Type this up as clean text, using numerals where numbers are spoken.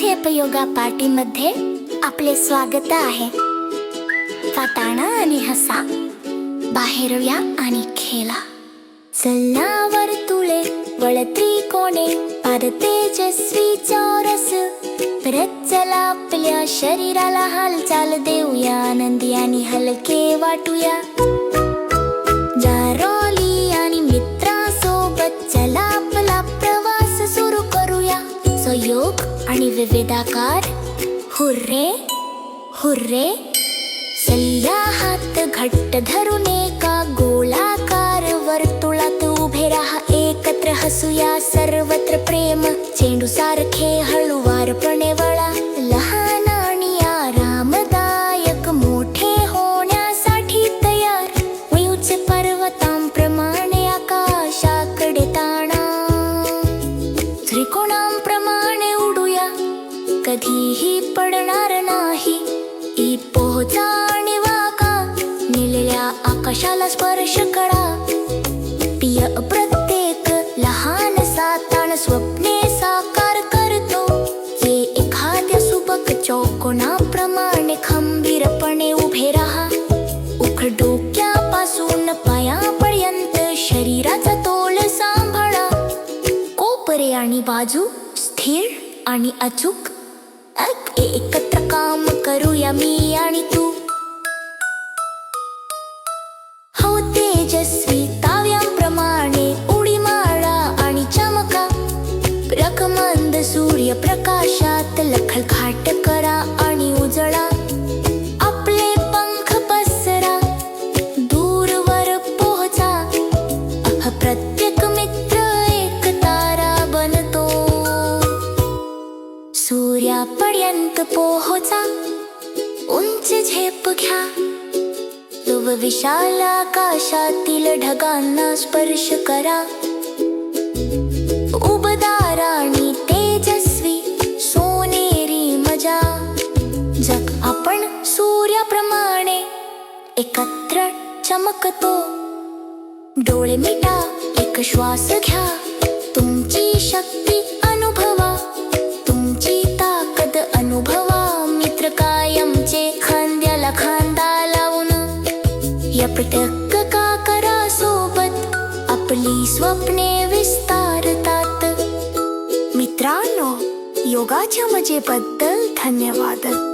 झेप योगा पार्टीमध्ये आपले स्वागत आहे. वाटाणा आणि हसा, बाहेर या आणि खेळा. चलनावर तुळे वळती कोणे, पाद तेजस्वी चौरस. परत चला आपल्या शरीराला हालचाल देऊया, आनंदी आणि हलके वाटूया. जारोली आणि मित्रांसोबत चला आपला प्रवास सुरू करूया. सहयोग आणि विविधाकार, हुर्रे हुर्रे. सल्ला हात घट्ट धरून एका गोलाकार वर्तुळात उभे राहा. एकत्र हसूया, सर्वत्र प्रेम चेंडू सारखे हळूवारपणे वळा. लहान आणि आरामदायक मोठे होण्यासाठी तयार. उंच पर्वतांप्रमाणे आकाशाकडे ताणा. त्रिकोणांप्रमाणे उडूया, कधीही पडणार नाही. ई पोहोचा आणि वाका, निळ्या आकाशाला स्पर्श करा. पिय प्रत्येक लहान सातान स्वप्ने साकार करतो. ये एखाद्या सुबक चौकोनाप्रमाणे खंबीरपणे उभे राहा. उघड डोक्यापासून पायापर्यंत शरीराचा तोल सांभाळा. कोपरे आणि बाजू स्थिर आणि अचूक. एकत्र काम करूया मी आणि तू. हो तेजस्वी ताव्यांप्रमाणे उडी मारा आणि चमका. रखमंद सूर्यप्रकाशात लखलखाट करा आणि उजळा. आपले पंख पसरा, दूरवर पोहोचा. प्रत्येक मित्र एक तारा बनतो. सूर्यापर्यंत पोहोचा, उंच झेप घ्या. विशाल आकाशातील ढगांना स्पर्श करा. उबदार आणि तेजस्वी सोनेरी मजा. जग आपण सूर्याप्रमाणे एकत्र चमकतो. डोळे मिटा, एक श्वास घ्या. तुमची शक्ती अनुभवा, तुमची ताकद अनुभवा. मित्र कायमचे खांद्याला खांदा लावून या प्रत्येका सोबत आपली स्वप्ने विस्तारतात. मित्रांनो, योगाच्या मजेबद्दल धन्यवाद.